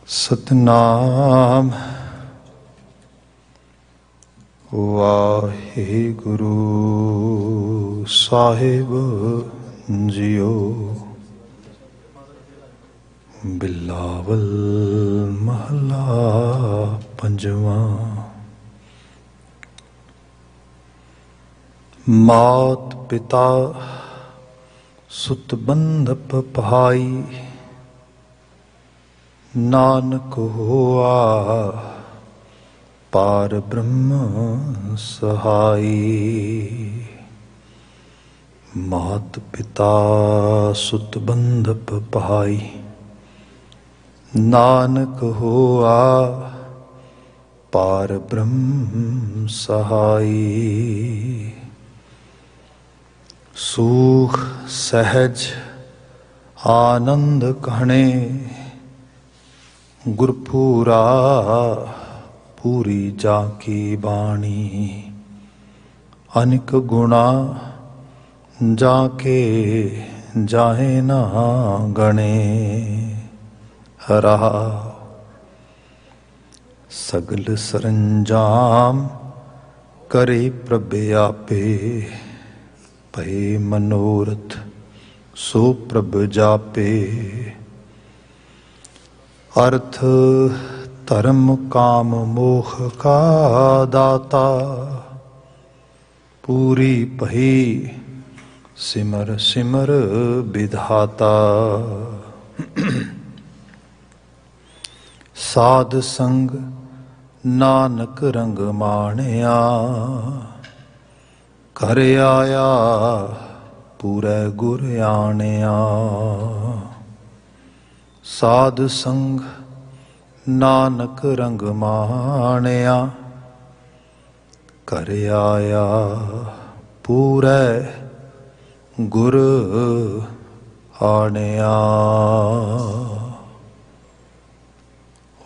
सतनाम वाहिगुरु साहिब जियो। बिलावल महला पंजवा। मात पिता सुत बंधप भाई, नानक होआ पार ब्रह्म सहाई। मात पिता सुत बंधप भाई, नानक होआ पार ब्रह्म सहाई। सुख सहज आनंद कहणे, गुरपूरा पूरी जाकी बाणी। अनेक गुणा जाके जाहे ना गणे। रहा सगल सरंजाम करे प्रभ आपे, भय मनोरथ सो प्रभ जापे। अर्थ धर्म काम मोह का दाता, पूरी भई सिमर सिमर विधाता। साध संग नानक रंग माणिया, घर आया पूरे गुर आणिया। साध संग नानक रंग माणिया, घर आया पूरे गुर आणिया।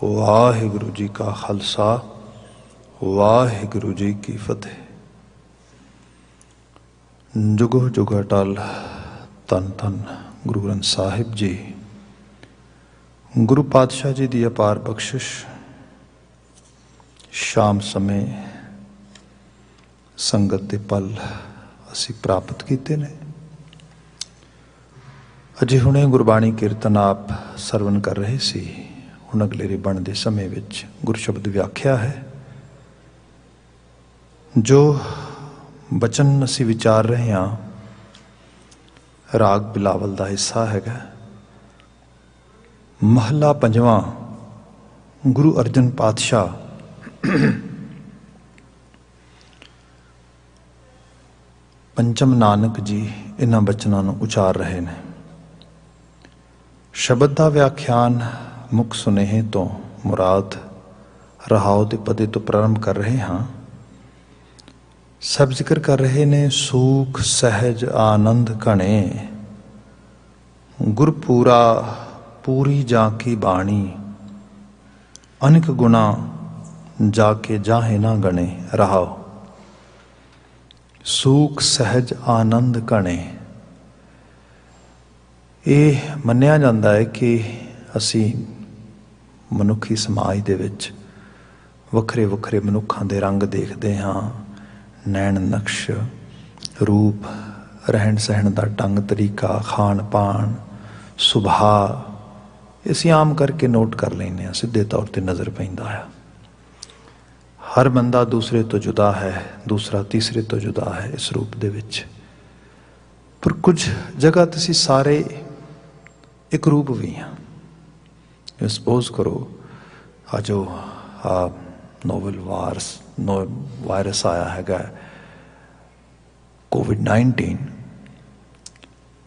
वाहिगुरु जी का खालसा, वाहिगुरु जी की फतेह। जुगो जुग अटल धन धन गुरु ग्रंथ साहिब जी। गुरु पातशाह जी की अपार बख्शिश शाम समय संगत के पल असी प्राप्त किए ने। अजे हुणे गुरबाणी कीर्तन आप सरवण कर रहे सी। हुण अगलेरे बनते समय विच गुरु शब्द व्याख्या है। जो बचन असी विचार रहे हाँ, राग बिलावल का हिस्सा हैगा। महला पंजवा, गुरु अर्जन पातशाह पंचम नानक जी इन्हां बचनों नूं उचार रहे हैं। शब्द का व्याख्यान मुख सुनेहे तो मुराद रहाओ दे पदे तो प्रारंभ कर रहे हाँ। सब जिक्र कर रहे ने सुख सहज आनंद घणे, गुरपूरा पूरी जाकी बाणी। अनेक गुणा जाके जाहे ना गणे। रहाओ सुख सहज आनंद घणे। ये मन्निया जाता है कि असी मनुखी समाज दे विच वखरे वखरे मनुखां दे रंग देखते हाँ। नैन नक्श रूप, रहन सहन का ढंग तरीका, खान पान, सुभाव असीं आम करके नोट कर लेने। सीधे तौर पर नज़र पैंदा है। हर बंदा दूसरे तो जुदा है, दूसरा तीसरे तो जुदा है इस रूप दे विच। पर कुछ जगह तुसीं सारे एक रूप भी हैं। सपोज करो आ जो नोवल वायरस आया हैगा कोविड-19,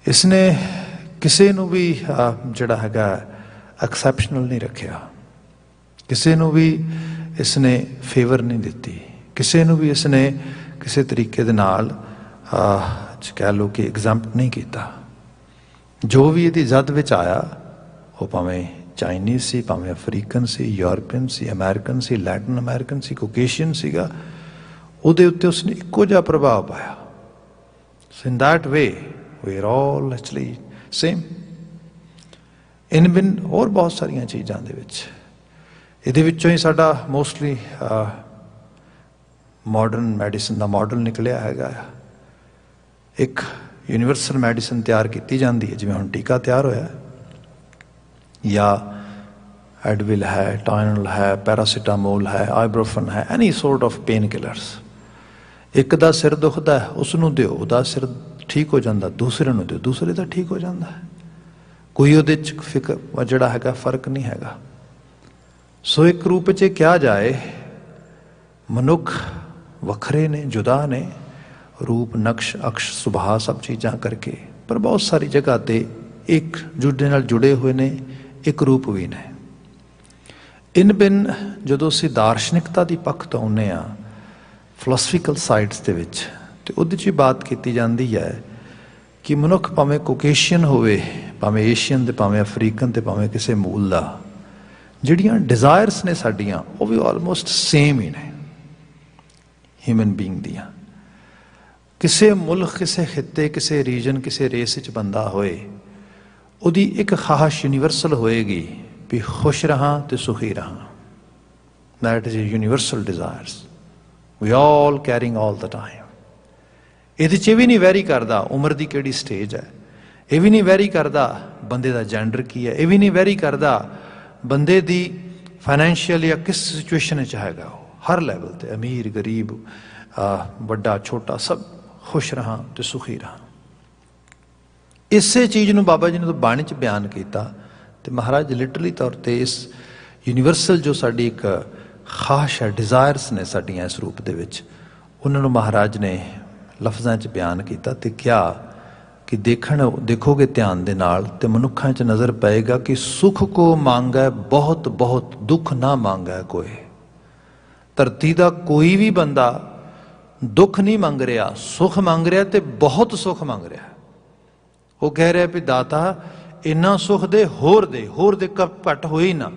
इसने किसी नूं भी जिहड़ा हैगा एक्सैप्शनल नहीं रखिया। किसी नूं भी इसने फेवर नहीं दिती। किसी नूं भी इसने किसी तरीके दे नाल कह लो कि एग्जाम्प्ट नहीं किया। जो भी इहदी जद विच आया, वो भावें चाइनीज़ सी, भावें अफ्रीकन सी, यूरोपियन सी, अमेरिकन सी, लैटिन अमेरिकन सी, कोकेशियन सीगा, उहदे उत्ते उसने इक्को जिहा प्रभाव पाया। So in that way we are all actually same. इन बिन और बहुत सारिया चीज़ों के ही साडा मोस्टली मॉडर्न मैडिसन का मॉडल निकलिया है। एक यूनीवर्सल मैडिसन तैयार की जाती है, जिवें हुण टीका तैयार होया या एडविल है, टाइनल है, पैरासीटामोल है, आइब्रोफन है, any sort of pain killers. एक दा सिर दुखदा है उसनूं दिओ, उहदा सिर ठीक हो जाता, दूसरे नूं दिओ, दूसरे दा ठीक हो जाता है। कोई उहदे च फिक्र जिहड़ा हैगा फर्क नहीं हैगा। सो एक रूप च कहा जाए मनुख वखरे ने, जुदा ने, रूप नक्श अक्ष सुभाव सब चीज़ां करके, पर बहुत सारी जगह ते एक जुड़े नाल जुड़े हुए ने, एक रूप भी ने। इन बिन जदों असीं दार्शनिकता की पक्ष तो आउंदे आ फिलोसफिकल साइड्स दे विच, ते उहदे च बात की जाती है कि मनुख भावें कोकेशियन होवे, भावें एशियन ते भावें अफ्रीकन ते भावें किसी मूल का, जिहड़ियां डिजायरस ने साडियां वो भी ऑलमोस्ट सेम ही ने ह्यूमन बीइंग दियां। किसी मुल्क, किसी खिते, किसी रीजन, किसी रेस च बंदा होए, उहदी एक खाहश यूनीवर्सल होएगी भी खुश रहां ते सुखी रहां। That is universal desires we all carrying all the time. ਇਹਦੇ 'ਚ भी नहीं वैरी करता उम्र की किहड़ी स्टेज है, ये भी नहीं वैरी करता बंदे का जेंडर की है, ये भी नहीं वैरी करता बंदे की फाइनैंशियल या किस सिचुएशन हैगा। हर लैवल ते अमीर गरीब बड़ा छोटा सब खुश रहां तो सुखी रहां। इसे चीज़ नूं बाबा जी ने तो बाणी च बयान किया, तो महाराज लिटरली तौर पर इस यूनीवर्सल जो साड़ी एक खाश है, डिजायरस ने साड़ियाँ इस रूप दे विच, उन्होंने महाराज ने लफ्ज़ां च बयान किया तो क्या कि देखोगे ध्यान दे नाल ते मनुखां च नज़र पाएगा कि सुख को मांगा बहुत बहुत, दुख ना मांगा कोई। धरती का कोई भी बंदा दुख नहीं मंग रहा, सुख मंग रहा, तो बहुत सुख मंग रहा। वो कह रहा भी दाता इन्ना सुख दे, होर दे घट हो ही ना।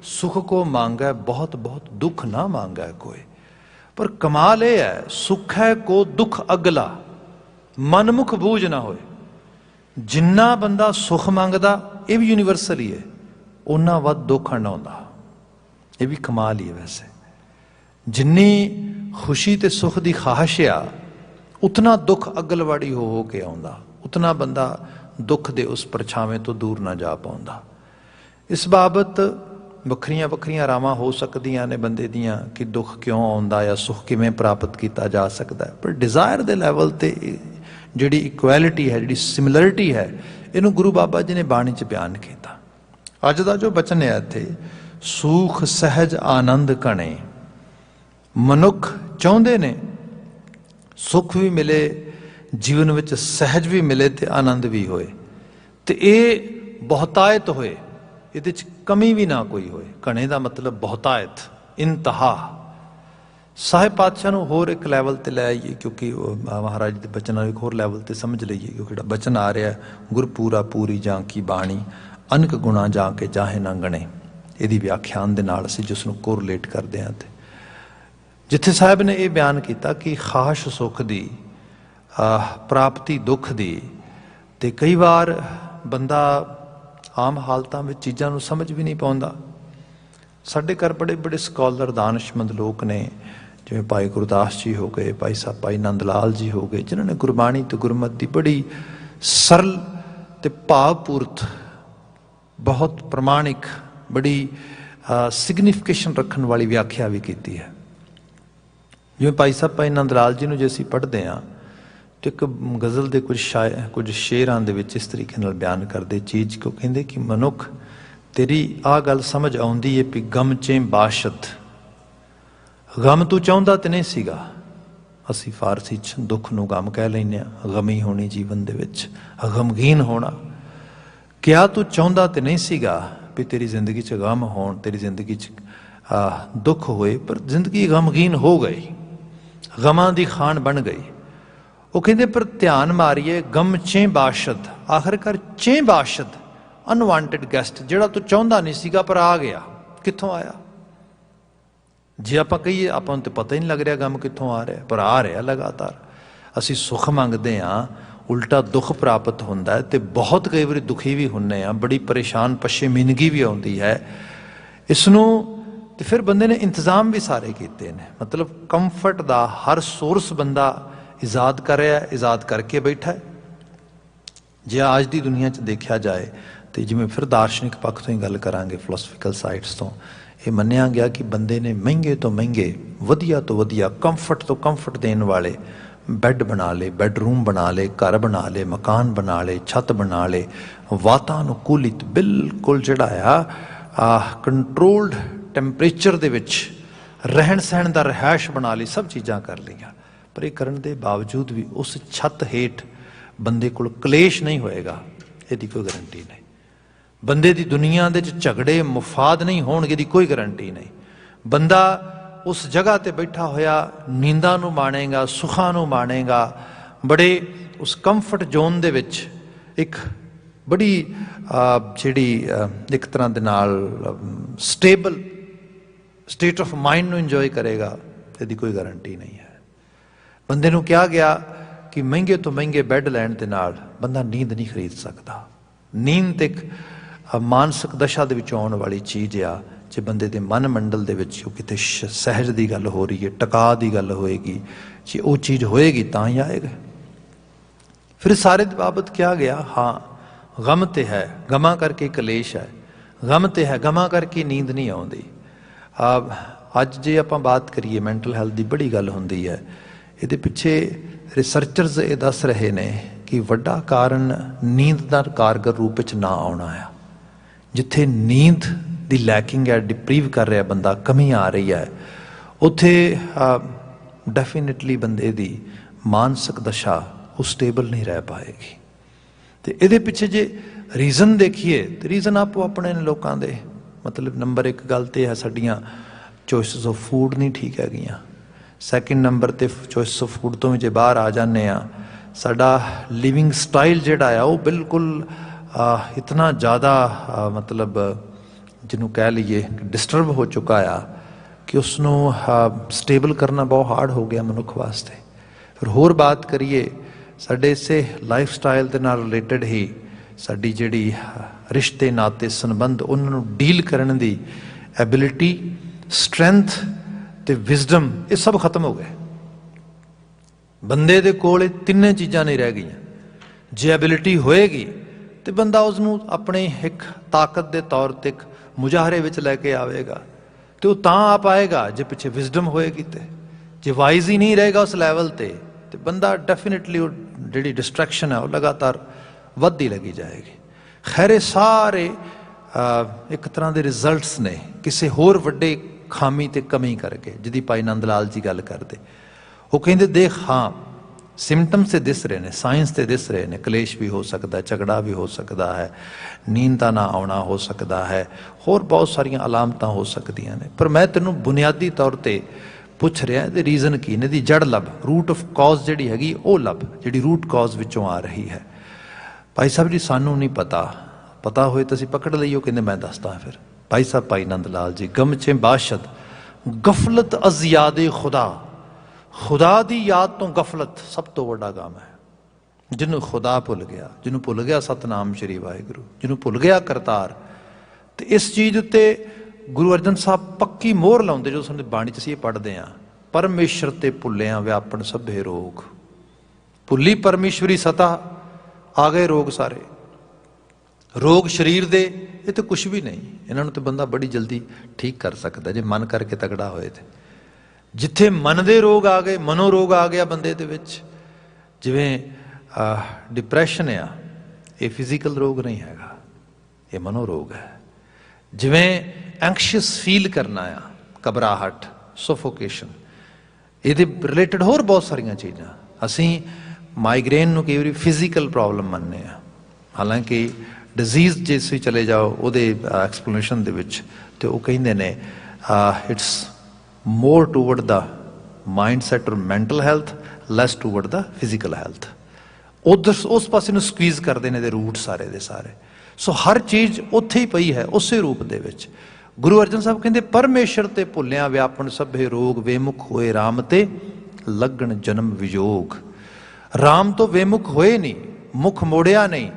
सुख को मांगा बहुत बहुत, दुख ना मांगा कोई। पर कमाल यह है, सुख है को दुख अगला, मनमुख बूझ ना होए। जिन्ना बंदा सुख मंगदा, यह भी यूनीवर्सल ही है, उन्ना वध दुख आउंदा, यह भी कमाल ही है। वैसे जिन्नी खुशी ते सुख की खाहश आ, उतना दुख अगलवाड़ी हो के आउंदा, उतना बंदा दुख दे उस परछावें तो दूर ना जा पाउंदा। इस बाबत वक्रियां वक्रियां रावां हो सकदियां ने बंदे दियां कि दुख क्यों आउंदा या सुख किवें प्राप्त किया जा सकता है। पर डिजायर दे लैवल ते जिहड़ी इक्वैलिटी है, जिहड़ी सिमिलरिटी है, इनू गुरु बाबा जी ने बाणी च बयान किया। अज दा जो बचन है इत्थे, सूख सहज आनंद घणे। मनुख चाहुंदे ने सुख भी मिले, जीवन विच सहज भी मिले ते आनंद भी होए, ते ये बहुतायत होए, इहदे च कमी भी ना कोई होए। घणे दा मतलब बहुतायत, इंतहा। साहिब पातशाह नूं होर एक लैवल ते लै आइए, क्योंकि महाराज दे बचन एक होर लैवल ते समझ लईए, क्योंकि जिहड़ा बचन आ रहा है, गुरपूरा पूरी जां की बाणी, अनक गुणा जां के जाहे ना गणे, इहदी व्याख्यान दे नाल असीं जिस नूं कोरिलेट करदे हां। ते जिथे साहब ने यह बयान किया कि खाश सुख की प्राप्ति दुख की, तो कई बार बंदा आम हालतों में चीज़ों को समझ भी नहीं पाता। साढ़े घर बड़े बड़े स्कॉलर दानिशमंद लोग ने, जिवें भाई गुरदास जी हो गए, भाई साहब भाई नंद लाल जी हो गए, जिन्होंने गुरबाणी तो गुरमत की बड़ी सरल ते भावपूर्त, बहुत प्रमाणिक, बड़ी सिग्निफिकेशन रखने वाली व्याख्या भी की है। जिवें भाई साहब भाई नंद लाल जी जो असीं पढ़ते हैं, तो एक गज़ल के कुछ शेरां दे विच इस तरीके नाल बयान करते चीज़ को, कहते कि मनुख तेरी आ गल समझ आउंदी है भी गम चे बाशत। गम तू चाहुंदा ते नहीं सीगा, असीं फारसी च दुख नूं गम कह लैंदे आ। गमी होनी जीवन दे विच, गमगीन होना। क्या तू चाहुंदा ते नहीं सीगा भी तेरी जिंदगी च गम होण, तेरी जिंदगी च दुख होए, पर जिंदगी गमगीन हो गई, गमां दी खान बन गई। वो कहते पर ध्यान मारिए गम चे बाशद, आखिरकार चे बाशद, अनवांटेड गैसट, जिहड़ा तू चाहुंदा नहीं सीगा पर आ गया। कित्थों आया? जे आपां कहीए आपां नूं ते पता ही नहीं लग रहा गम कित्थों आ रहा, पर आ रहा लगातार। असीं सुख मंगदे हां, उल्टा दुख प्राप्त होंदा है ते बहुत कई बार दुखी भी हुन्ने आ, बड़ी परेशान पशेमीनगी भी आउंदी है। इसनूं ते फिर बंदे ने इंतजाम भी सारे कीते ने, मतलब कंफर्ट दा हर सोर्स बंदा ईजाद कर रहा है, ईजाद करके बैठा है। जे आज की दुनिया च देखा जाए तो जिवें फिर दार्शनिक पक्ष तो ही गल करांगे, फिलोसफिकल साइड्स तो ये मन्निया गया कि बंदे ने महंगे तो महंगे, वधिया तो वधिया, कंफर्ट तो कंफर्ट देने वाले बैड बना ले, बैडरूम बना ले, घर बना ले, मकान बना ले, छत बना ले, वातानुकूलित बिल्कुल जिहड़ा कंट्रोल्ड टैंपरेचर दे विच रहन सहन दा रिहायश बना ली, सब चीज़ां कर लियां। पर ये करन दे बावजूद भी उस छत हेठ बंदे कोल कलेश नहीं होएगा, इहदी कोई गारंटी नहीं। बंदे दी दुनिया दे झगड़े मुफाद नहीं होणगे दी कोई गारंटी नहीं। बंदा उस जगह ते बैठा होया नींदा नूं माणेगा, सुखां नूं माणेगा, बड़े उस कंफर्ट जोन दे विच एक बड़ी जिहड़ी एक तरह दे नाल स्टेबल स्टेट ऑफ माइंड नूं इंजॉय करेगा, इहदी कोई गारंटी नहीं है। बंदे नूं कहा गया कि महंगे तो महंगे बैड लैण दे नाल बंदा नींद नहीं खरीद सकता। नींद एक मानसिक दशा दे विच आउण वाली चीज़ आ। जे बंदे दे मन मंडल दे विच किते सहज की गल हो रही है, टका की गल होएगी, जे वो चीज़ होएगी तां ही आएगा। फिर सारे बाबत क्या गया, हाँ गम ते है, गमा करके कलेश है, गम ते है, गमा करके नींद नहीं आउंदी। अज जे आपां बात करिए मैंटल हैल्थ की बड़ी गल हुंदी है, इहदे पिछे रिसर्चरस ये दस रहे ने कि वड्डा कारण नींद का कारगर रूप में ना आना है। जिथे नींद की लैकिंग है, डिप्रीव कर रहा बंदा, कमी आ रही है, उत्थे डेफिनेटली बंदे की मानसिक दशा वो स्टेबल नहीं रह पाएगी। तो ये पिछे जे रीजन देखिए तो रीजन आपो अपने ने लोगों के, मतलब नंबर एक गल तो है साडियां चॉइसिस ऑफ फूड नहीं ठीक है। सैकेंड नंबर ते चॉइस ऑफ फूड तो भी जे बाहर आ जाने साडा लिविंग स्टाइल जिहड़ा आ वो बिल्कुल इतना ज़्यादा मतलब जिन्हों कह लीए डिस्टर्ब हो चुका आ कि उसनों स्टेबल करना बहुत हार्ड हो गया मनुख वास्ते। फिर होर बात करिए साडे इसे लाइफ स्टाइल के नाल रिलेटेड ही साडी जिहड़ी रिश्ते नाते संबंध उन्होंने डील करने की एबिलिटी, स्ट्रेंथ ते विजडम ये सब खत्म हो गए। बंदे दे कोल तिन्ने चीज़ां नहीं रह गई। जे एबिलिटी होएगी तो बंदा उसनूं अपने एक ताकत के तौर पर एक मुजाहरे विच लैके आवेगा, तो तां आ पाएगा जे पिछे विजडम होएगी। तो जे वाइज ही नहीं रहेगा उस लैवल ते तो बंदा डेफिनेटली वो जिहड़ी डिस्ट्रैक्शन है वो लगातार वधदी लगी जाएगी। खैर ये सारे एक तरह के रिजल्ट्स ने किसी होर वड्डे खामी ते कमी करके, जिहदी भाई नंद लाल जी गल करते, वो कहते देख हाँ सिम्टम्स से दिस रहे हैं, साइंस से दिस रहे हैं, कलेश भी हो सकता है, झगड़ा भी हो सकता है, नींद का ना आना हो सकता है, होर बहुत सारिया अलामत हो सकदियां ने। पर मैं तेनों बुनियादी तौर पर पुछ रहा तो रीजन की इहदी जड़ लभ, रूट ऑफ कॉज जिहड़ी हैगी वो लभ, जिहड़ी रूट कॉज विचों आ रही है। भाई साहब जी सानू नहीं पता, पता होए तो असीं पकड़ लईओ, कहंदे मैं दसदा। फिर भाई साहब भाई नंद लाल जी, गमचे बाशद गफलत अज़ियादे खुदा, खुदा की याद तो गफलत सब तो वड्डा गम है। जिन्हों खुदा भुल गया, जिन्हों भुल गया सतनाम श्री वाहिगुरू, जिन्हों भुल गया करतार। तो इस चीज़ उत्ते गुरु अर्जन साहब पक्की मोहर लाउंदे, जो साडी बाणी च असीं पढ़दे हैं, परमेश्वर ते भुल्लियां व्यापण सभे रोग। भुली परमेश्वरी सता आ गए रोग सारे। रोग शरीर दे ये तो कुछ भी नहीं, इन्हों तो बंदा बड़ी जल्दी ठीक कर सकता जे मन करके तगड़ा होए। तो जिथे मन दे रोग आ गए, मनोरोग आ गया बंदे दे विच, जिवें डिप्रैशन आ, ये फिजिकल रोग नहीं हैगा, ये मनोरोग है। जिवें एंक्शियस फील करना आ, घबराहट, सफोकेशन, ये रिलेटेड होर बहुत सारिया चीज़ां। असीं माइग्रेन नूं कई वारी फिजिकल प्रॉब्लम मनने आ, हालांकि डिजीज़ जे तुसीं चले जाओ उहदे एक्सप्लेनेशन दे विच ते वो कहिंदे ने it's more toward the mind set और mental health, less toward the physical health. उधर उस पासे नूं स्क्वीज करते हैं रूट सारे दे सारे। सो हर चीज़ उत्थे ही पई है उस रूप दे विच। गुरु अर्जन साहब कहते परमेश्वर ते भुल्लिया व्यापण सभे रोग, वेमुख होए राम ते लगन जन्म वियोग। ਰਾਮ ਤੋਂ ਬੇਮੁਖ ਹੋਏ ਨਹੀਂ, ਮੁਖ ਮੋੜਿਆ ਨਹੀਂ,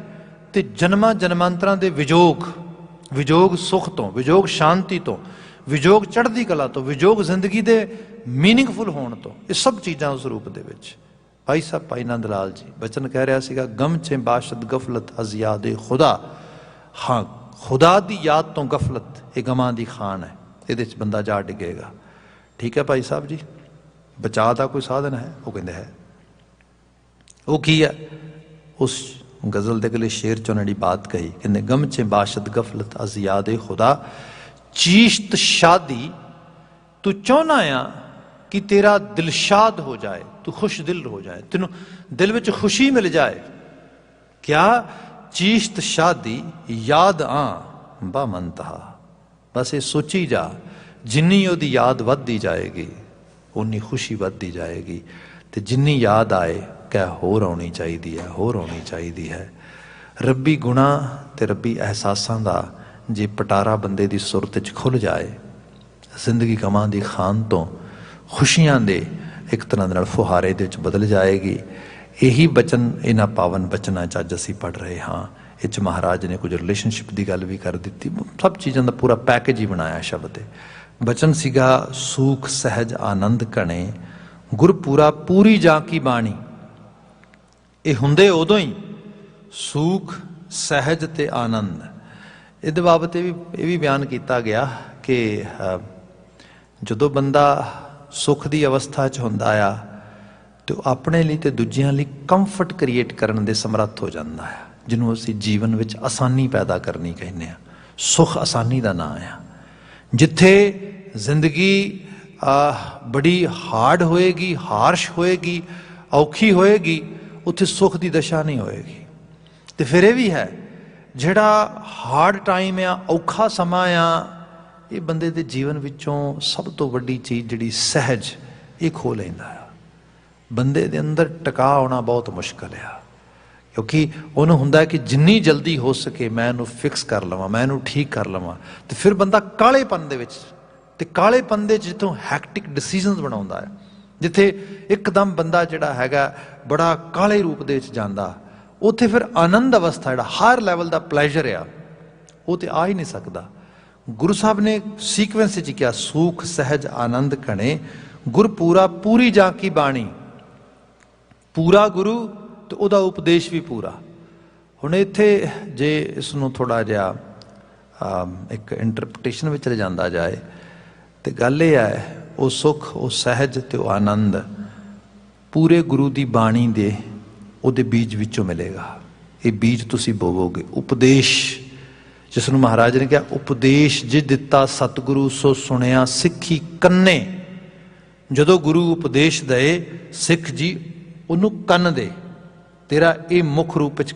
ਤੇ ਜਨਮਾਂ ਜਨਮਾਂਤਰਾਂ ਦੇ ਵਿਜੋਗ ਸੁਖ ਤੋਂ, ਵਿਜੋਗ ਸ਼ਾਂਤੀ ਤੋਂ, ਵਿਜੋਗ ਚੜ੍ਹਦੀ ਕਲਾ ਤੋਂ, ਵਿਜੋਗ ਜ਼ਿੰਦਗੀ ਦੇ ਮੀਨਿੰਗਫੁਲ ਹੋਣ ਤੋਂ, ਇਹ ਸਭ ਚੀਜ਼ਾਂ ਉਸ ਰੂਪ ਦੇ ਵਿੱਚ। ਭਾਈ ਸਾਹਿਬ ਭਾਈ ਨੰਦ ਲਾਲ ਜੀ ਬਚਨ ਕਹਿ ਰਿਹਾ ਸੀਗਾ, ਗਮ ਚੇ ਬਾਸ਼ਦ ਗਫਲਤ ਅਜ਼ ਯਾਦੇ ਖੁਦਾ। ਹਾਂ, ਖੁਦਾ ਦੀ ਯਾਦ ਤੋਂ ਗਫਲਤ ਇਹ ਗਮਾਂ ਦੀ ਖਾਨ ਹੈ, ਇਹਦੇ 'ਚ ਬੰਦਾ ਜਾ ਡਿੱਗੇਗਾ। ਠੀਕ ਹੈ ਭਾਈ ਸਾਹਿਬ ਜੀ, ਬਚਾਅ ਦਾ ਕੋਈ ਸਾਧਨ ਹੈ? ਉਹ ਕਹਿੰਦੇ ਹੈ। ਉਹ ਕੀ ਹੈ? ਉਸ ਗਜ਼ਲ ਦੇ ਅਗਲੇ ਸ਼ੇਰ 'ਚ ਉਹਨਾਂ ਨੇ ਬਾਤ ਕਹੀ, ਕਹਿੰਦੇ ਗਮ ਚੇ ਬਾਸ਼ਦ ਗਫਲਤ ਅਜ਼ ਯਾਦੇ ਖੁਦਾ, ਚੀਸ਼ਤ ਸ਼ਾਦੀ ਤੂੰ ਚਾਹੁੰਦਾ ਆ ਕਿ ਤੇਰਾ ਦਿਲ ਸ਼ਾਦ ਹੋ ਜਾਏ, ਤੂੰ ਖੁਸ਼ ਦਿਲ ਹੋ ਜਾਏ, ਤੈਨੂੰ ਦਿਲ ਵਿੱਚ ਖੁਸ਼ੀ ਮਿਲ ਜਾਏ। ਕਿਆ? ਚੀਸ਼ਤ ਸ਼ਾਦੀ ਯਾਦ ਆ ਬਾ ਮੰਤਹਾ। ਬਸ ਇਹ ਸੋਚੀ ਜਾ, ਜਿੰਨੀ ਉਹਦੀ ਯਾਦ ਵੱਧਦੀ ਜਾਏਗੀ ਉਨੀ ਖੁਸ਼ੀ ਵੱਧਦੀ ਜਾਏਗੀ, ਤੇ ਜਿੰਨੀ ਯਾਦ ਆਏ ਕਹਿ ਹੋਰ ਆਉਣੀ ਚਾਹੀਦੀ ਹੈ, ਹੋਰ ਆਉਣੀ ਚਾਹੀਦੀ ਹੈ। ਰੱਬੀ ਗੁਣਾਂ ਤੇ ਰੱਬੀ ਅਹਿਸਾਸਾਂ ਦਾ ਜੇ ਪਟਾਰਾ ਬੰਦੇ ਦੀ ਸੁਰਤ 'ਚ ਖੁੱਲ੍ਹ ਜਾਏ, ਜ਼ਿੰਦਗੀ ਗਮਾਂ ਦੀ ਖਾਨ ਤੋਂ ਖੁਸ਼ੀਆਂ ਦੇ ਇੱਕ ਤਰ੍ਹਾਂ ਦੇ ਨਾਲ ਫੁਹਾਰੇ ਦੇ ਵਿੱਚ ਬਦਲ ਜਾਏਗੀ। ਇਹੀ ਬਚਨ ਇਹਨਾਂ ਪਾਵਨ ਬਚਨਾਂ 'ਚ ਅੱਜ ਅਸੀਂ ਪੜ੍ਹ ਰਹੇ ਹਾਂ। ਇਹ 'ਚ ਮਹਾਰਾਜ ਨੇ ਕੁਝ ਰਿਲੇਸ਼ਨਸ਼ਿਪ ਦੀ ਗੱਲ ਵੀ ਕਰ ਦਿੱਤੀ, ਸਭ ਚੀਜ਼ਾਂ ਦਾ ਪੂਰਾ ਪੈਕੇਜ ਹੀ ਬਣਾਇਆ ਸ਼ਬਦ। ਬਚਨ ਸੀਗਾ, ਸੂਖ ਸਹਿਜ ਆਨੰਦ ਕਣੇ ਗੁਰਪੂਰਾ ਪੂਰੀ ਜਾਂ ਕੀ ਬਾਣੀ। ਇਹ ਹੁੰਦੇ ਉਦੋਂ ਹੀ ਸੂਖ ਸਹਿਜ ਤੇ ਆਨੰਦ। ਇਹਦੇ ਬਾਬਤ ਇਹ ਵੀ ਬਿਆਨ ਕੀਤਾ ਗਿਆ ਕਿ ਜਦੋਂ ਬੰਦਾ ਸੁੱਖ ਦੀ ਅਵਸਥਾ 'ਚ ਹੁੰਦਾ ਆ ਤੇ ਉਹ ਆਪਣੇ ਲਈ ਤੇ ਦੂਜਿਆਂ ਲਈ ਕੰਫਰਟ ਕ੍ਰੀਏਟ ਕਰਨ ਦੇ ਸਮਰੱਥ ਹੋ ਜਾਂਦਾ ਆ, ਜਿਹਨੂੰ ਅਸੀਂ ਜੀਵਨ ਵਿੱਚ ਆਸਾਨੀ ਪੈਦਾ ਕਰਨੀ ਕਹਿੰਦੇ ਆ। ਸੁੱਖ ਆਸਾਨੀ ਦਾ ਨਾਂ ਆ। ਜਿੱਥੇ ਜ਼ਿੰਦਗੀ ਬੜੀ ਹਾਰਡ ਹੋਏਗੀ, ਹਾਰਸ਼ ਹੋਏਗੀ, ਔਖੀ ਹੋਏਗੀ, ਉੱਥੇ ਸੁੱਖ ਦੀ ਦਸ਼ਾ ਨਹੀਂ ਹੋਏਗੀ। ਤੇ ਫਿਰ ਇਹ ਵੀ ਹੈ, ਜਿਹੜਾ ਹਾਰਡ ਟਾਈਮ ਆ, ਔਖਾ ਸਮਾਂ ਆ, ਇਹ ਬੰਦੇ ਦੇ ਜੀਵਨ ਵਿੱਚੋਂ ਸਭ ਤੋਂ ਵੱਡੀ ਚੀਜ਼ ਜਿਹੜੀ ਸਹਿਜ, ਇਹ ਖੋਹ ਲੈਂਦਾ ਆ। ਬੰਦੇ ਦੇ ਅੰਦਰ ਟਿਕਾ ਆਉਣਾ ਬਹੁਤ ਮੁਸ਼ਕਲ ਆ, ਕਿਉਂਕਿ ਉਹਨੂੰ ਹੁੰਦਾ ਕਿ ਜਿੰਨੀ ਜਲਦੀ ਹੋ ਸਕੇ ਮੈਂ ਇਹਨੂੰ ਫਿਕਸ ਕਰ ਲਵਾਂ, ਮੈਂ ਇਹਨੂੰ ਠੀਕ ਕਰ ਲਵਾਂ। ਤੇ ਫਿਰ ਬੰਦਾ ਕਾਹਲੇਪਨ ਦੇ ਵਿੱਚ, ਤੇ ਕਾਹਲੇਪਨ ਦੇ ਜਿੱਥੋਂ ਹੈਕਟਿਕ ਡਿਸੀਜ਼ਨਸ ਬਣਾਉਂਦਾ ਹੈ, ਜਿੱਥੇ ਇੱਕਦਮ ਬੰਦਾ ਜਿਹੜਾ ਹੈਗਾ ਬੜਾ ਕਾਲੇ ਰੂਪ ਦੇ ਵਿੱਚ ਜਾਂਦਾ, ਉੱਥੇ ਫਿਰ ਆਨੰਦ ਅਵਸਥਾ, ਜਿਹੜਾ ਹਾਇਰ ਲੈਵਲ ਦਾ ਪਲੈਜ਼ਰ ਆ, ਉਹ ਤੇ ਆ ਹੀ ਨਹੀਂ ਸਕਦਾ। ਗੁਰੂ ਸਾਹਿਬ ਨੇ ਸੀਕਵੈਂਸ ਵਿੱਚ ਕਿਹਾ, ਸੂਖ ਸਹਿਜ ਆਨੰਦ ਕਣੇ ਗੁਰਪੂਰਾ ਪੂਰੀ ਜਾਂ ਕੀ ਬਾਣੀ। ਪੂਰਾ ਗੁਰੂ ਤੇ ਉਹਦਾ ਉਪਦੇਸ਼ ਵੀ ਪੂਰਾ। ਹੁਣ ਇੱਥੇ ਜੇ ਇਸ ਨੂੰ ਥੋੜ੍ਹਾ ਜਿਹਾ ਇੱਕ ਇੰਟਰਪ੍ਰੀਟੇਸ਼ਨ ਵਿੱਚ ਲਿਜਾਂਦਾ ਜਾਏ ਤੇ ਗੱਲ ਇਹ ਹੈ, ਉਹ ਸੁੱਖ, ਉਹ ਸਹਿਜ ਤੇ ਉਹ ਆਨੰਦ ਪੂਰੇ ਗੁਰੂ ਦੀ ਬਾਣੀ ਦੇ ਉਹਦੇ ਬੀਜ ਵਿੱਚੋਂ ਮਿਲੇਗਾ। ਇਹ ਬੀਜ ਤੁਸੀਂ ਬੋਵੋਗੇ। ਉਪਦੇਸ਼, ਜਿਸ ਨੂੰ ਮਹਾਰਾਜ ਨੇ ਕਿਹਾ, ਉਪਦੇਸ਼ ਜਿ ਦਿੱਤਾ ਸਤਿਗੁਰੂ ਸੋ ਸੁਣਿਆ ਸਿੱਖੀ ਕੰਨੇ। ਜਦੋਂ ਗੁਰੂ ਉਪਦੇਸ਼ ਦਏ, ਸਿੱਖ ਜੀ ਉਹਨੂੰ ਕੰਨ ਦੇ। ਤੇਰਾ ਇਹ ਮੁੱਖ ਰੂਪ ਵਿੱਚ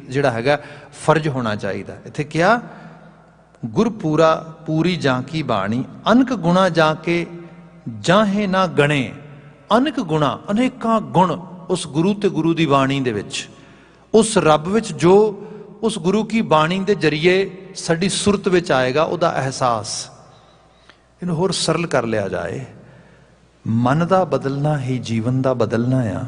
ਜਿਹੜਾ ਹੈਗਾ ਫਰਜ਼ ਹੋਣਾ ਚਾਹੀਦਾ। ਇੱਥੇ ਕਿਹਾ, ਗੁਰਪੂਰਾ ਪੂਰੀ ਜਾਂ ਕੀ ਬਾਣੀ ਅਨਕ ਗੁਣਾ ਜਾਂ ਕੇ ਜਾਹੇ ਨਾ ਗਣੇ। ਅਨਕ ਗੁਣਾ, ਅਨੇਕਾਂ ਗੁਣ ਉਸ ਗੁਰੂ ਤੇ ਗੁਰੂ ਦੀ ਬਾਣੀ ਦੇ ਵਿੱਚ, ਉਸ ਰੱਬ ਵਿੱਚ ਜੋ ਉਸ ਗੁਰੂ ਕੀ ਬਾਣੀ ਦੇ ਜਰੀਏ ਸਾਡੀ ਸੁਰਤ ਵਿੱਚ ਆਏਗਾ, ਉਹਦਾ ਅਹਿਸਾਸ। ਇਹਨੂੰ ਹੋਰ ਸਰਲ ਕਰ ਲਿਆ ਜਾਏ, ਮਨ ਦਾ ਬਦਲਣਾ ਹੀ ਜੀਵਨ ਦਾ ਬਦਲਣਾ ਆ।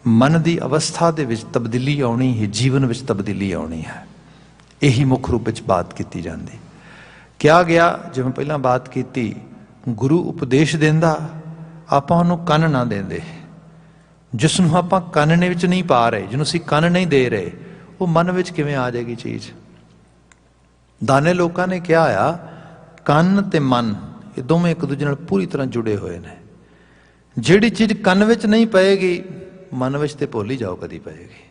ਮਨ ਦੀ ਅਵਸਥਾ ਦੇ ਵਿੱਚ ਤਬਦੀਲੀ ਆਉਣੀ ਹੀ ਜੀਵਨ ਵਿੱਚ ਤਬਦੀਲੀ ਆਉਣੀ ਹੈ। ਇਹੀ ਮੁੱਖ ਰੂਪ ਵਿੱਚ ਬਾਤ ਕੀਤੀ ਜਾਂਦੀ। ਕਿਹਾ ਗਿਆ, ਜਿਵੇਂ ਪਹਿਲਾਂ ਬਾਤ ਕੀਤੀ, ਗੁਰੂ ਉਪਦੇਸ਼ ਦਿੰਦਾ, ਆਪਾਂ ਉਹਨੂੰ ਕੰਨ ਨਾ ਦਿੰਦੇ। ਜਿਸ ਨੂੰ ਆਪਾਂ ਕੰਨ ਵਿੱਚ ਨਹੀਂ ਪਾ ਰਹੇ, ਜਿਹਨੂੰ ਅਸੀਂ ਕੰਨ ਨਹੀਂ ਦੇ ਰਹੇ, ਉਹ ਮਨ ਵਿੱਚ ਕਿਵੇਂ ਆ ਜਾਏਗੀ ਚੀਜ਼। ਦਾਨੇ ਲੋਕਾਂ ਨੇ ਕਿਹਾ ਆ, ਕੰਨ ਤੇ ਮਨ ਇਹ ਦੋਵੇਂ ਇੱਕ ਦੂਜੇ ਨਾਲ ਪੂਰੀ ਤਰ੍ਹਾਂ ਜੁੜੇ ਹੋਏ ਨੇ। ਜਿਹੜੀ ਚੀਜ਼ ਕੰਨ ਵਿੱਚ ਨਹੀਂ ਪਏਗੀ, ਮਨ ਵਿੱਚ ਤੇ ਭੁੱਲ ਹੀ ਜਾਓ ਕਦੀ ਪਏਗੀ।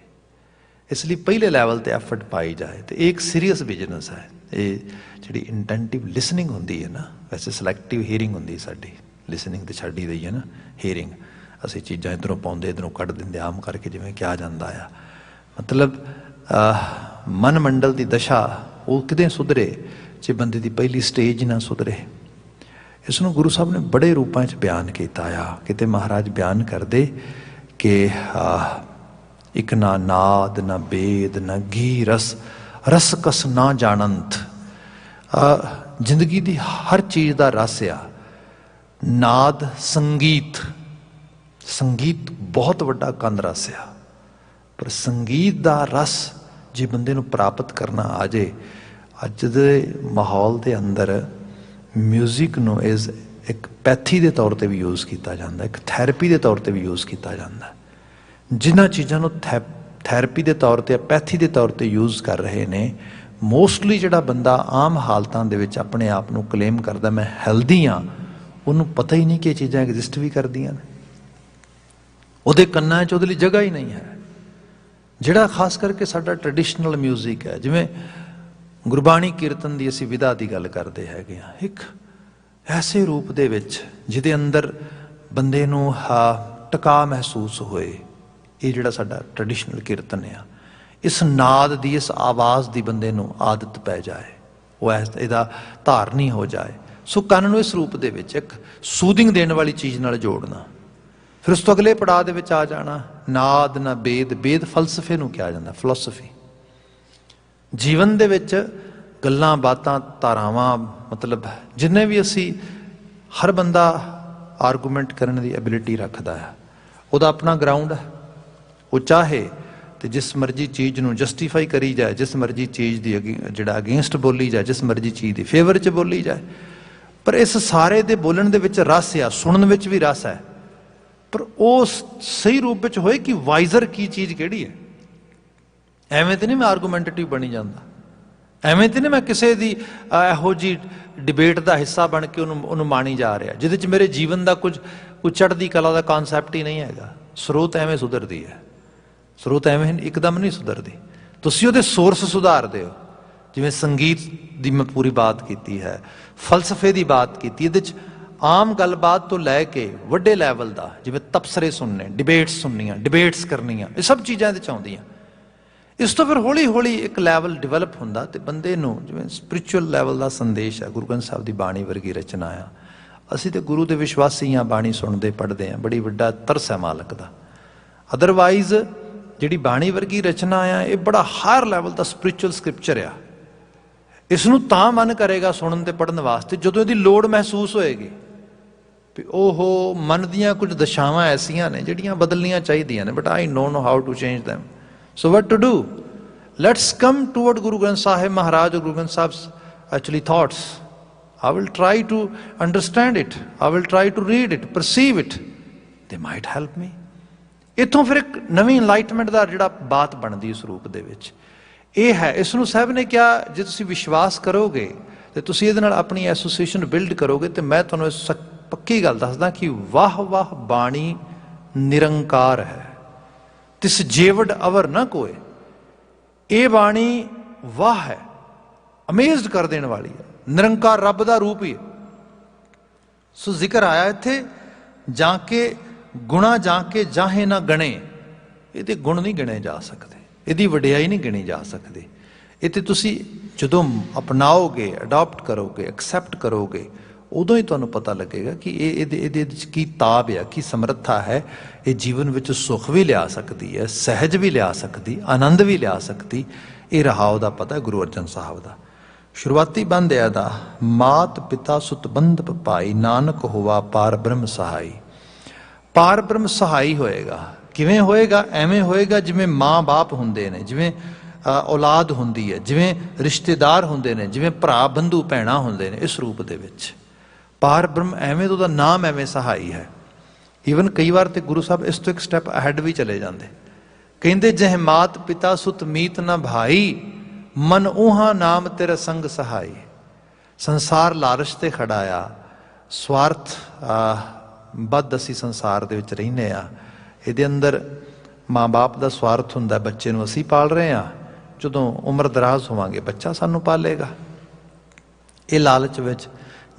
ਇਸ ਲਈ ਪਹਿਲੇ ਲੈਵਲ ਤੇ ਐਫਰਟ ਪਾਈ ਜਾਏ। ਤੇ ਇਹ ਇੱਕ ਸੀਰੀਅਸ ਬਿਜ਼ਨਸ ਹੈ। ਇਹ ਜਿਹੜੀ ਇੰਟੈਂਟਿਵ ਲਿਸਨਿੰਗ ਹੁੰਦੀ ਹੈ ਨਾ, ਵੈਸੇ ਸਿਲੈਕਟਿਵ ਹੀਅਰਿੰਗ ਹੁੰਦੀ ਸਾਡੀ, ਲਿਸਨਿੰਗ ਤੇ ਛੱਡੀ ਦਈ ਹੈ ਨਾ, ਹੀਅਰਿੰਗ ਅਸੀਂ ਚੀਜ਼ਾਂ ਇੱਧਰੋਂ ਪਾਉਂਦੇ ਇੱਧਰੋਂ ਕੱਢ ਦਿੰਦੇ, ਆਮ ਕਰਕੇ ਜਿਵੇਂ ਕਿਹਾ ਜਾਂਦਾ ਆ। ਮਤਲਬ ਮਨ ਮੰਡਲ ਦੀ ਦਸ਼ਾ ਉਹ ਕਿਤੇ ਸੁਧਰੇ ਜੇ ਬੰਦੇ ਦੀ ਪਹਿਲੀ ਸਟੇਜ ਨਾ ਸੁਧਰੇ। ਇਸ ਨੂੰ ਗੁਰੂ ਸਾਹਿਬ ਨੇ ਬੜੇ ਰੂਪਾਂ 'ਚ ਬਿਆਨ ਕੀਤਾ ਆ। ਕਿਤੇ ਮਹਾਰਾਜ ਬਿਆਨ ਕਰਦੇ ਕਿ ਇੱਕ ਨਾ ਨਾਦ ਨਾ ਬੇਦ ਨਾ ਗੀ ਰਸ, ਰਸ ਕਸ ਨਾ ਜਾਣੰਤ। ਜ਼ਿੰਦਗੀ ਦੀ ਹਰ ਚੀਜ਼ ਦਾ ਰਸ ਆ। ਨਾਦ ਸੰਗੀਤ, ਸੰਗੀਤ ਬਹੁਤ ਵੱਡਾ ਕੰਨ ਰਸ ਆ, ਪਰ ਸੰਗੀਤ ਦਾ ਰਸ ਜੇ ਬੰਦੇ ਨੂੰ ਪ੍ਰਾਪਤ ਕਰਨਾ ਆ ਜੇ, ਅੱਜ ਦੇ ਮਾਹੌਲ ਦੇ ਅੰਦਰ ਮਿਊਜ਼ਿਕ ਨੂੰ ਇਜ਼ ਇੱਕ ਪੈਥੀ ਦੇ ਤੌਰ 'ਤੇ ਵੀ ਯੂਜ਼ ਕੀਤਾ ਜਾਂਦਾ, ਇੱਕ ਥੈਰੇਪੀ ਦੇ ਤੌਰ 'ਤੇ ਵੀ ਯੂਜ਼ ਕੀਤਾ ਜਾਂਦਾ। ਜਿਨ੍ਹਾਂ ਚੀਜ਼ਾਂ ਨੂੰ ਥੈਰੇਪੀ ਦੇ ਤੌਰ 'ਤੇ, ਪੈਥੀ ਦੇ ਤੌਰ 'ਤੇ ਯੂਜ਼ ਕਰ ਰਹੇ ਨੇ, ਮੋਸਟਲੀ ਜਿਹੜਾ ਬੰਦਾ ਆਮ ਹਾਲਤਾਂ ਦੇ ਵਿੱਚ ਆਪਣੇ ਆਪ ਨੂੰ ਕਲੇਮ ਕਰਦਾ ਮੈਂ ਹੈਲਦੀ ਹਾਂ, ਉਹਨੂੰ ਪਤਾ ਹੀ ਨਹੀਂ ਕਿ ਇਹ ਚੀਜ਼ਾਂ ਐਗਜ਼ਿਸਟ ਵੀ ਕਰਦੀਆਂ ਨੇ। ਉਹਦੇ ਕੰਨਾਂ 'ਚ ਉਹਦੇ ਲਈ ਜਗ੍ਹਾ ਹੀ ਨਹੀਂ ਹੈ। ਜਿਹੜਾ ਖਾਸ ਕਰਕੇ ਸਾਡਾ ਟ੍ਰੈਡੀਸ਼ਨਲ ਮਿਊਜ਼ਿਕ ਹੈ, ਜਿਵੇਂ ਗੁਰਬਾਣੀ ਕੀਰਤਨ ਦੀ ਅਸੀਂ ਵਿਧਾ ਦੀ ਗੱਲ ਕਰਦੇ ਹੈਗੇ ਹਾਂ, ਇੱਕ ਐਸੇ ਰੂਪ ਦੇ ਵਿੱਚ ਜਿਹਦੇ ਅੰਦਰ ਬੰਦੇ ਨੂੰ ਟਿਕਾ ਮਹਿਸੂਸ ਹੋਏ, ਇਹ ਜਿਹੜਾ ਸਾਡਾ ਟ੍ਰੈਡੀਸ਼ਨਲ ਕੀਰਤਨ ਆ, ਇਸ ਨਾਦ ਦੀ, ਇਸ ਆਵਾਜ਼ ਦੀ ਬੰਦੇ ਨੂੰ ਆਦਤ ਪੈ ਜਾਏ, ਉਹ ਇਹਦਾ ਧਾਰਨੀ ਹੋ ਜਾਏ। ਸੋ ਕੰਨ ਨੂੰ ਇਸ ਰੂਪ ਦੇ ਵਿੱਚ ਇੱਕ ਸੂਦਿੰਗ ਦੇਣ ਵਾਲੀ ਚੀਜ਼ ਨਾਲ ਜੋੜਨਾ। ਫਿਰ ਉਸ ਤੋਂ ਅਗਲੇ ਪੜਾਅ ਦੇ ਵਿੱਚ ਆ ਜਾਣਾ ਨਾਦ ਨਾ ਵੇਦ। ਵੇਦ ਫਲਸਫੇ ਨੂੰ ਕਿਹਾ ਜਾਂਦਾ, ਫਿਲੋਸਫੀ। ਜੀਵਨ ਦੇ ਵਿੱਚ ਗੱਲਾਂ ਬਾਤਾਂ, ਧਾਰਾਵਾਂ, ਮਤਲਬ ਜਿੰਨੇ ਵੀ ਅਸੀਂ, ਹਰ ਬੰਦਾ ਆਰਗੂਮੈਂਟ ਕਰਨ ਦੀ ਐਬਿਲਿਟੀ ਰੱਖਦਾ ਹੈ, ਉਹਦਾ ਆਪਣਾ ਗਰਾਊਂਡ ਹੈ। ਉਹ ਚਾਹੇ ਤੇ ਜਿਸ ਮਰਜ਼ੀ ਚੀਜ਼ ਨੂੰ ਜਸਟੀਫਾਈ ਕਰੀ ਜਾਏ, ਜਿਸ ਮਰਜ਼ੀ ਚੀਜ਼ ਦੀ ਜਿਹੜਾ ਅਗੇਂਸਟ ਬੋਲੀ ਜਾਏ, ਜਿਸ ਮਰਜ਼ੀ ਚੀਜ਼ ਦੀ ਫੇਵਰ 'ਚ ਬੋਲੀ ਜਾਏ, ਪਰ ਇਸ ਸਾਰੇ ਦੇ ਬੋਲਣ ਦੇ ਵਿੱਚ ਰਸ ਆ, ਸੁਣਨ ਵਿੱਚ ਵੀ ਰਸ ਹੈ, ਪਰ ਉਹ ਸਹੀ ਰੂਪ ਵਿੱਚ ਹੋਏ ਕਿ ਵਾਈਜ਼ਰ ਕੀ ਚੀਜ਼ ਕਿਹੜੀ ਹੈ। ਐਵੇਂ ਤੇ ਨਹੀਂ ਮੈਂ ਆਰਗੂਮੈਂਟੇਟਿਵ ਬਣੀ ਜਾਂਦਾ, ਐਵੇਂ ਤੇ ਨਹੀਂ ਮੈਂ ਕਿਸੇ ਦੀ ਇਹੋ ਜਿਹੀ ਡਿਬੇਟ ਦਾ ਹਿੱਸਾ ਬਣ ਕੇ ਉਹਨੂੰ ਮਾਣੀ ਜਾ ਰਿਹਾ ਜਿਹਦੇ 'ਚ ਮੇਰੇ ਜੀਵਨ ਦਾ ਕੁਝ ਚੜ੍ਹਦੀ ਕਲਾ ਦਾ ਕਨਸੈਪਟ ਹੀ ਨਹੀਂ ਹੈਗਾ। ਸਰੋਤ ਐਵੇਂ ਸੁਧਰਦੀ ਹੈ, ਸਰੋਤ ਐਵੇਂ ਇੱਕਦਮ ਨਹੀਂ ਸੁਧਰਦੀ। ਤੁਸੀਂ ਉਹਦੇ ਸੋਰਸ ਸੁਧਾਰਦੇ ਹੋ। ਜਿਵੇਂ ਸੰਗੀਤ ਦੀ ਮੈਂ ਪੂਰੀ ਬਾਤ ਕੀਤੀ ਹੈ, ਫਲਸਫੇ ਦੀ ਬਾਤ ਕੀਤੀ, ਇਹਦੇ 'ਚ ਆਮ ਗੱਲਬਾਤ ਤੋਂ ਲੈ ਕੇ ਵੱਡੇ ਲੈਵਲ ਦਾ, ਜਿਵੇਂ ਤਬਸਰੇ ਸੁਣਨੇ, ਡਿਬੇਟਸ ਸੁਣਨੀਆਂ, ਡਿਬੇਟਸ ਕਰਨੀਆਂ, ਇਹ ਸਭ ਚੀਜ਼ਾਂ ਇਹਦੇ 'ਚ ਆਉਂਦੀਆਂ। ਇਸ ਤੋਂ ਫਿਰ ਹੌਲੀ ਹੌਲੀ ਇੱਕ ਲੈਵਲ ਡਿਵੈਲਪ ਹੁੰਦਾ ਅਤੇ ਬੰਦੇ ਨੂੰ ਜਿਵੇਂ ਸਪਿਰਿਚੁਅਲ ਲੈਵਲ ਦਾ ਸੰਦੇਸ਼ ਹੈ। ਗੁਰੂ ਗ੍ਰੰਥ ਸਾਹਿਬ ਦੀ ਬਾਣੀ ਵਰਗੀ ਰਚਨਾ ਆ। ਅਸੀਂ ਤਾਂ ਗੁਰੂ ਦੇ ਵਿਸ਼ਵਾਸੀ ਹਾਂ, ਬਾਣੀ ਸੁਣਦੇ ਪੜ੍ਹਦੇ ਹਾਂ, ਬੜੀ ਵੱਡਾ ਤਰਸ ਹੈ ਮਾਲਕ ਦਾ। ਅਦਰਵਾਈਜ਼ ਜਿਹੜੀ ਬਾਣੀ ਵਰਗੀ ਰਚਨਾ ਆ, ਇਹ ਬੜਾ ਹਾਇਰ ਲੈਵਲ ਦਾ ਸਪਿਰਿਚੁਅਲ ਸਕ੍ਰਿਪਚਰ ਆ। ਇਸ ਨੂੰ ਤਾਂ ਮਨ ਕਰੇਗਾ ਸੁਣਨ ਤੇ ਪੜ੍ਹਨ ਵਾਸਤੇ ਜਦੋਂ ਇਹਦੀ ਲੋੜ ਮਹਿਸੂਸ ਹੋਏਗੀ ਵੀ ਉਹ ਮਨ ਦੀਆਂ ਕੁਝ ਦਸ਼ਾਵਾਂ ਐਸੀਆਂ ਨੇ ਜਿਹੜੀਆਂ ਬਦਲਣੀਆਂ ਚਾਹੀਦੀਆਂ ਨੇ, but I know how to change them. So what to do? Let's come toward Guru Granth Sahib Maharaj or Guru Granth Sahib's actually thoughts. I will try to understand it. I will try to read it, perceive it. They might help me. ਇੱਥੋਂ ਫਿਰ ਇੱਕ ਨਵੀਂ ਇਨਲਾਈਟਮੈਂਟ ਦਾ ਜਿਹੜਾ ਬਾਤ ਬਣਦੀ ਇਸ ਰੂਪ ਦੇ ਵਿੱਚ ਇਹ ਹੈ। ਇਸ ਨੂੰ ਸਾਹਿਬ ਨੇ ਕਿਹਾ ਜੇ ਤੁਸੀਂ ਵਿਸ਼ਵਾਸ ਕਰੋਗੇ ਤੇ ਤੁਸੀਂ ਇਹਦੇ ਨਾਲ ਆਪਣੀ ਐਸੋਸੀਏਸ਼ਨ ਬਿਲਡ ਕਰੋਗੇ ਤੇ ਮੈਂ ਤੁਹਾਨੂੰ ਇਸ ਪੱਕੀ ਗੱਲ ਦੱਸਦਾ ਕਿ ਵਾਹ ਵਾਹ ਬਾਣੀ ਨਿਰੰਕਾਰ ਹੈ, ਤਿਸ ਜੇਵੜ ਅਵਰ ਨਾ ਕੋਏ। ਇਹ ਬਾਣੀ ਵਾਹ ਹੈ, ਅਮੇਜ਼ਡ ਕਰ ਦੇਣ ਵਾਲੀ ਹੈ, ਨਿਰੰਕਾਰ ਰੱਬ ਦਾ ਰੂਪ ਹੀ ਹੈ। ਸੋ ਜ਼ਿਕਰ ਆਇਆ ਇੱਥੇ ਜਾਂ ਕੇ ਗੁਣਾ ਜਾਂ ਕੇ ਜਾਹੇ ਨਾ ਗਣੇ। ਇਹਦੇ ਗੁਣ ਨਹੀਂ ਗਿਣੇ ਜਾ ਸਕਦੇ, ਇਹਦੀ ਵਡਿਆਈ ਨਹੀਂ ਗਿਣੀ ਜਾ ਸਕਦੀ। ਇਹ ਤੇ ਤੁਸੀਂ ਜਦੋਂ ਅਪਣਾਓਗੇ, ਅਡਾਪਟ ਕਰੋਗੇ, ਐਕਸੈਪਟ ਕਰੋਗੇ, ਉਦੋਂ ਹੀ ਤੁਹਾਨੂੰ ਪਤਾ ਲੱਗੇਗਾ ਕਿ ਇਹਦੇ ਵਿੱਚ ਕੀ ਤਾਬ ਆ, ਕੀ ਸਮਰੱਥਾ ਹੈ। ਇਹ ਜੀਵਨ ਵਿੱਚ ਸੁੱਖ ਵੀ ਲਿਆ ਸਕਦੀ ਹੈ, ਸਹਿਜ ਵੀ ਲਿਆ ਸਕਦੀ, ਆਨੰਦ ਵੀ ਲਿਆ ਸਕਦੀ। ਇਹ ਰਹਾਉ ਦਾ ਪਤਾ ਗੁਰੂ ਅਰਜਨ ਸਾਹਿਬ ਦਾ। ਸ਼ੁਰੂਆਤੀ ਬੰਦ ਹੈ ਦਾ ਮਾਤ ਪਿਤਾ ਸੁਤ ਬੰਧ ਭਾਈ, ਨਾਨਕ ਹੋਵਾ ਪਾਰ ਬ੍ਰਹਮ ਸਹਾਈ। ਪਾਰ ਬ੍ਰਹਮ ਸਹਾਈ ਹੋਏਗਾ। ਕਿਵੇਂ ਹੋਏਗਾ? ਐਵੇਂ ਹੋਏਗਾ ਜਿਵੇਂ ਮਾਂ ਬਾਪ ਹੁੰਦੇ ਨੇ, ਜਿਵੇਂ ਔਲਾਦ ਹੁੰਦੀ ਹੈ, ਜਿਵੇਂ ਰਿਸ਼ਤੇਦਾਰ ਹੁੰਦੇ ਨੇ, ਜਿਵੇਂ ਭਰਾ ਬੰਧੂ ਭੈਣਾਂ ਹੁੰਦੇ ਨੇ, ਇਸ ਰੂਪ ਦੇ ਵਿੱਚ ਪਾਰ ਬ੍ਰਹਮ ਐਵੇਂ ਉਹਦਾ ਨਾਮ ਐਵੇਂ ਸਹਾਈ ਹੈ। ਈਵਨ ਕਈ ਵਾਰ ਤੇ ਗੁਰੂ ਸਾਹਿਬ ਇਸ ਤੋਂ ਇੱਕ ਸਟੈਪ ਅਹੈਡ ਵੀ ਚਲੇ ਜਾਂਦੇ, ਕਹਿੰਦੇ ਜਹ ਮਾਤ ਪਿਤਾ ਸੁਤ ਮੀਤ ਨਾ ਭਾਈ, ਮਨ ਊਹਾ ਨਾਮ ਤੇਰਾ ਸੰਗ ਸਹਾਈ। ਸੰਸਾਰ ਲਾਲਚ ਤੇ ਖੜਾ ਆ, ਸਵਾਰਥ ਬੱਧ ਅਸੀਂ ਸੰਸਾਰ ਦੇ ਵਿੱਚ ਰਹਿੰਦੇ ਆ। ਇਹਦੇ ਅੰਦਰ ਮਾਂ ਬਾਪ ਦਾ ਸਵਾਰਥ ਹੁੰਦਾ, ਬੱਚੇ ਨੂੰ ਅਸੀਂ ਪਾਲ ਰਹੇ ਹਾਂ, ਜਦੋਂ ਉਮਰ ਦਰਾਜ਼ ਹੋਵਾਂਗੇ ਬੱਚਾ ਸਾਨੂੰ ਪਾਲੇਗਾ। ਇਹ ਲਾਲਚ ਵਿੱਚ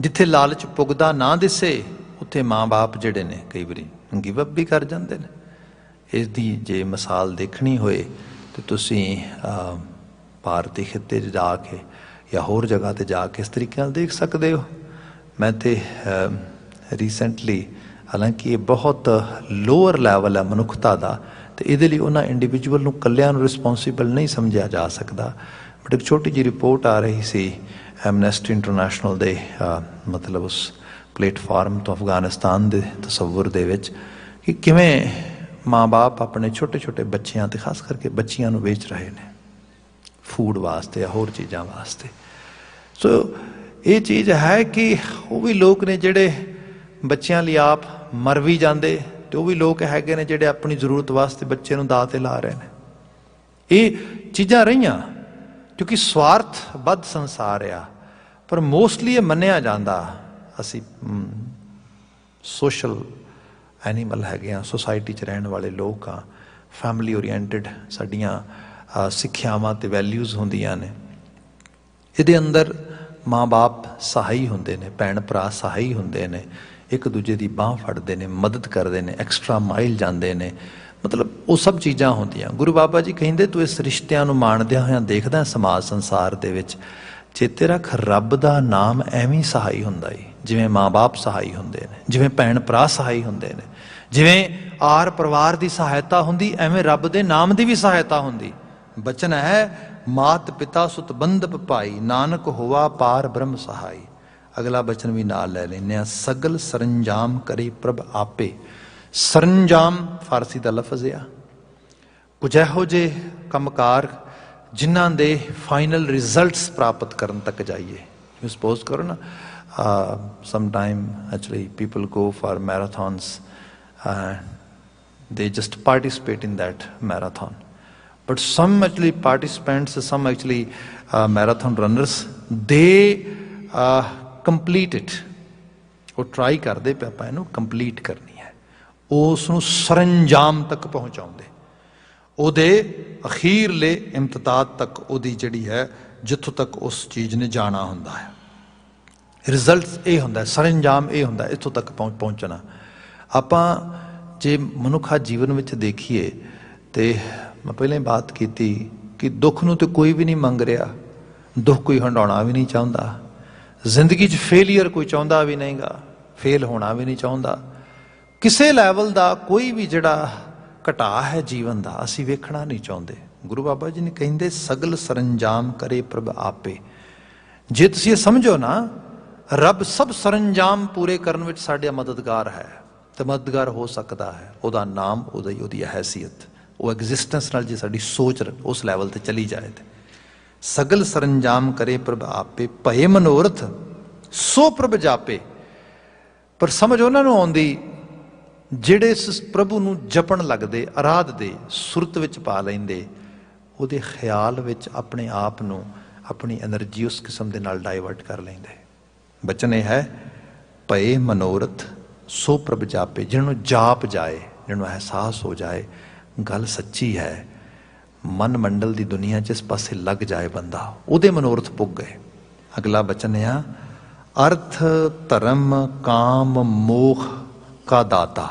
ਜਿੱਥੇ ਲਾਲਚ ਪੁੱਗਦਾ ਨਾ ਦਿਸੇ ਉੱਥੇ ਮਾਂ ਬਾਪ ਜਿਹੜੇ ਨੇ ਕਈ ਵਾਰੀ ਗਿਵ ਅਪ ਵੀ ਕਰ ਜਾਂਦੇ ਨੇ। ਇਸ ਦੀ ਜੇ ਮਿਸਾਲ ਦੇਖਣੀ ਹੋਏ ਤਾਂ ਤੁਸੀਂ ਭਾਰਤੀ ਖਿੱਤੇ 'ਚ ਜਾ ਕੇ ਜਾਂ ਹੋਰ ਜਗ੍ਹਾ 'ਤੇ ਜਾ ਕੇ ਇਸ ਤਰੀਕੇ ਨਾਲ ਦੇਖ ਸਕਦੇ ਹੋ। ਮੈਂ ਤਾਂ ਰੀਸੈਂਟਲੀ, ਹਾਲਾਂਕਿ ਇਹ ਬਹੁਤ ਲੋਅਰ ਲੈਵਲ ਹੈ ਮਨੁੱਖਤਾ ਦਾ ਅਤੇ ਇਹਦੇ ਲਈ ਉਹਨਾਂ ਇੰਡੀਵਿਜੂਅਲ ਨੂੰ ਇਕੱਲਿਆਂ ਨੂੰ ਰਿਸਪੋਂਸੀਬਲ ਨਹੀਂ ਸਮਝਿਆ ਜਾ ਸਕਦਾ, ਬਟ ਇੱਕ ਛੋਟੀ ਜਿਹੀ ਰਿਪੋਰਟ ਆ ਰਹੀ ਸੀ ਐਮਨੈਸਟੀ ਇੰਟਰਨੈਸ਼ਨਲ ਦੇ ਮਤਲਬ ਉਸ ਪਲੇਟਫਾਰਮ ਤੋਂ ਅਫਗਾਨਿਸਤਾਨ ਦੇ ਤਸੱਵੁਰ ਦੇ ਵਿੱਚ, कि किवें माँ बाप अपने छोटे छोटे बच्चों ते खास करके बच्चियां नूं वेच रहे हैं फूड वास्ते या होर चीज़ां वास्ते। सो ये चीज़ है कि वो भी लोग ने जिहड़े बच्चों लिए आप मर भी जाते, तो वो भी लोग हैगे ने जिहड़े अपनी जरूरत वास्ते बच्चे नूं दाऽ ते ला रहे हैं। ये चीज़ां रहीआं क्योंकि स्वार्थबद्ध संसार आ, पर मोस्टली ये मन्निया जाता असी सोशल एनीमल हैगे हाँ, सोसाइटी च रहने वाले लोग हाँ, फैमिली ओरिएंटेड साडियां सिक्ख्यावां ते वैल्यूज़ होंदियां ने। इहदे अंदर माँ बाप सहाई हुंदे ने, भैन भरा सहाई हुंदे ने, एक दूजे की बांह फड़ते हैं, मदद करते हैं, एक्सट्रा माइल जाते हैं, मतलब वो सब चीज़ां होंदियां। गुरु बाबा जी कहिंदे तू इस रिश्तिਆਂ ਨੂੰ ਮਾਣਦਿਆਂ ਹੋਇਆਂ ਦੇਖਦਾ समाज संसार ਦੇ ਵਿੱਚ ਚੇਤੇ ਰੱਖ ਰੱਬ ਦਾ ਨਾਮ ਐਵੇਂ ਸਹਾਈ ਹੁੰਦਾ ਈ, ਜਿਵੇਂ ਮਾਂ-ਬਾਪ ਸਹਾਈ ਹੁੰਦੇ ਨੇ, ਜਿਵੇਂ ਭੈਣ ਭਰਾ ਸਹਾਈ ਹੁੰਦੇ ਨੇ, ਜਿਵੇਂ ਆਰ ਪਰਿਵਾਰ ਦੀ ਸਹਾਇਤਾ ਹੁੰਦੀ, ਐਵੇਂ ਰੱਬ ਦੇ ਨਾਮ ਦੀ ਵੀ ਸਹਾਇਤਾ ਹੁੰਦੀ। ਬਚਨ ਹੈ ਮਾਤ ਪਿਤਾ ਸੁਤ ਬੰਧਪ ਭਾਈ, ਨਾਨਕ ਹੋਵਾ ਪਾਰ ਬ੍ਰਹਮ ਸਹਾਈ। ਅਗਲਾ ਬਚਨ ਵੀ ਨਾਲ ਲੈ ਲੈਂਦੇ ਆ, ਸਗਲ ਸਰੰਜਾਮ ਕਰੇ ਪ੍ਰਭ ਆਪੇ। ਸਰੰਜਾਮ ਫਾਰਸੀ ਦਾ ਲਫ਼ਜ਼ ਆ। ਕੁਝ ਇਹੋ ਜਿਹੇ ਕੰਮਕਾਰ ਜਿਨ੍ਹਾਂ ਦੇ ਫਾਈਨਲ ਰਿਜ਼ਲਟਸ ਪ੍ਰਾਪਤ ਕਰਨ ਤੱਕ ਜਾਈਏ। ਜਿਵੇਂ ਸਪੋਜ਼ ਕਰੋ ਨਾ, some time actually people go for ਮੈਰਾਥਨਸ, they just participate in that marathon, but some actually participants, some actually marathon runners, they complete it, ਉਹ ਟਰਾਈ ਕਰਦੇ ਪਏ ਆਪਾਂ ਇਹਨੂੰ ਕੰਪਲੀਟ ਕਰਨੀ ਹੈ, ਉਸ ਨੂੰ ਸਰੰਜਾਮ ਤੱਕ ਪਹੁੰਚਾਉਂਦੇ, ਉਹਦੇ ਅਖੀਰਲੇ ਇਮਤਦਾਦ ਤੱਕ ਉਹਦੀ ਜਿਹੜੀ ਹੈ ਜਿੱਥੋਂ ਤੱਕ ਉਸ ਚੀਜ਼ ਨੇ ਜਾਣਾ ਹੁੰਦਾ ਹੈ। ਰਿਜ਼ਲਟ ਇਹ ਹੁੰਦਾ, ਸਰੰਜਾਮ ਇਹ ਹੁੰਦਾ, ਇੱਥੋਂ ਤੱਕ ਪਹੁੰਚਣਾ। ਆਪਾਂ ਜੇ ਮਨੁੱਖਾ ਜੀਵਨ ਵਿੱਚ ਦੇਖੀਏ ਤੇ ਮੈਂ ਪਹਿਲਾਂ ਹੀ ਬਾਤ ਕੀਤੀ ਕਿ ਦੁੱਖ ਨੂੰ ਤੇ ਕੋਈ ਵੀ ਨਹੀਂ ਮੰਗ ਰਿਹਾ, ਦੁੱਖ ਕੋਈ ਹੰਡਾਉਣਾ ਵੀ ਨਹੀਂ ਚਾਹੁੰਦਾ, ਜ਼ਿੰਦਗੀ 'ਚ ਫੇਲੀਅਰ ਕੋਈ ਚਾਹੁੰਦਾ ਵੀ ਨਹੀਂਗਾ, ਫੇਲ ਹੋਣਾ ਵੀ ਨਹੀਂ ਚਾਹੁੰਦਾ। ਕਿਸੇ ਲੈਵਲ ਦਾ ਕੋਈ ਵੀ ਜਿਹੜਾ ਘਟਾ ਹੈ ਜੀਵਨ ਦਾ ਅਸੀਂ ਵੇਖਣਾ ਨਹੀਂ ਚਾਹੁੰਦੇ। ਗੁਰੂ ਬਾਬਾ ਜੀ ਨੇ ਕਹਿੰਦੇ ਸਗਲ ਸਰੰਜਾਮ ਕਰੇ ਪ੍ਰਭ ਆਪੇ। ਜੇ ਤੁਸੀਂ ਇਹ ਸਮਝੋ ਨਾ ਰੱਬ ਸਭ ਸਰੰਜਾਮ ਪੂਰੇ ਕਰਨ ਵਿੱਚ ਸਾਡਾ ਮਦਦਗਾਰ ਹੈ ਤੇ ਮਦਦਗਾਰ ਹੋ ਸਕਦਾ ਹੈ, ਉਹਦਾ ਨਾਮ, ਉਹਦੀ ਹੈਸੀਅਤ, ਉਹ ਐਗਜ਼ਿਸਟੈਂਸ ਨਾਲ ਜੇ ਸਾਡੀ ਸੋਚ ਉਸ ਲੈਵਲ ਤੇ ਚਲੀ ਜਾਏ ਤੇ ਸਗਲ ਸਰੰਜਾਮ ਕਰੇ ਪ੍ਰਭ ਆਪੇ, ਭਏ ਮਨੋਰਥ ਸੋ ਪ੍ਰਭ ਜਾਪੇ। ਪਰ ਸਮਝ ਉਹਨਾਂ ਨੂੰ ਆਉਂਦੀ ਜਿਹੜੇ ਇਸ ਪ੍ਰਭੂ ਨੂੰ ਜਪਣ ਲੱਗਦੇ, ਅਰਾਧਦੇ, ਸੁਰਤ ਵਿੱਚ ਪਾ ਲੈਂਦੇ, ਉਹਦੇ ਖਿਆਲ ਵਿੱਚ ਆਪਣੇ ਆਪ ਨੂੰ, ਆਪਣੀ ਐਨਰਜੀ ਉਸ ਕਿਸਮ ਦੇ ਨਾਲ ਡਾਈਵਰਟ ਕਰ ਲੈਂਦੇ। ਬਚਨ ਇਹ ਹੈ ਭਏ ਮਨੋਰਥ ਸੋ ਪ੍ਰਭ ਜਾਪੇ। ਜਿਹਨੂੰ ਜਾਪ ਜਾਏ, ਜਿਹਨੂੰ ਅਹਿਸਾਸ ਹੋ ਜਾਏ ਗੱਲ ਸੱਚੀ ਹੈ, ਮਨ ਮੰਡਲ ਦੀ ਦੁਨੀਆ 'ਚ ਇਸ ਪਾਸੇ ਲੱਗ ਜਾਏ ਬੰਦਾ, ਉਹਦੇ ਮਨੋਰਥ ਪੁੱਗ ਗਏ। ਅਗਲਾ ਬਚਨ ਆ ਅਰਥ ਧਰਮ ਕਾਮ ਮੋਹ ਕਾ ਦਾਤਾ।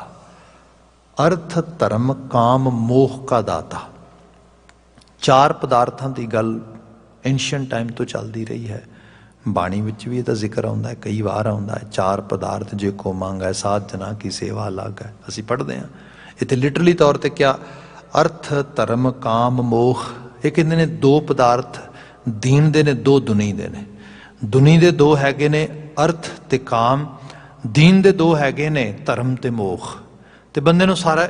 ਅਰਥ ਧਰਮ ਕਾਮ ਮੋਹ ਕਾ ਦਾਤਾ। ਚਾਰ ਪਦਾਰਥਾਂ ਦੀ ਗੱਲ ਐਂਸ਼ੀਅੰਟ ਟਾਈਮ ਤੋਂ ਚੱਲਦੀ ਰਹੀ ਹੈ। ਬਾਣੀ ਵਿੱਚ ਵੀ ਇਹਦਾ ਜ਼ਿਕਰ ਆਉਂਦਾ ਹੈ, ਕਈ ਵਾਰ ਆਉਂਦਾ ਹੈ, ਚਾਰ ਪਦਾਰਥ ਜੇ ਕੋ ਮੰਗ ਹੈ ਸਾਧ ਜਨਾ ਕੀ ਸੇਵਾ ਅਲੱਗ ਹੈ। ਅਸੀਂ ਪੜ੍ਹਦੇ ਹਾਂ ਇੱਥੇ ਲਿਟਰਲੀ ਤੌਰ 'ਤੇ ਕਿਆ ਅਰਥ ਧਰਮ ਕਾਮ ਮੋਹ। ਇਹ ਕਹਿੰਦੇ ਨੇ ਦੋ ਪਦਾਰਥ ਦੀਨ ਦੇ ਨੇ, ਦੋ ਦੁਨੀ ਦੇ ਨੇ। ਦੁਨੀ ਦੇ ਦੋ ਹੈਗੇ ਨੇ ਅਰਥ ਤੇ ਕਾਮ, ਦੀਨ ਦੇ ਦੋ ਹੈਗੇ ਨੇ ਧਰਮ ਤੇ ਮੋਹ। ਤੇ ਬੰਦੇ ਨੂੰ ਸਾਰਾ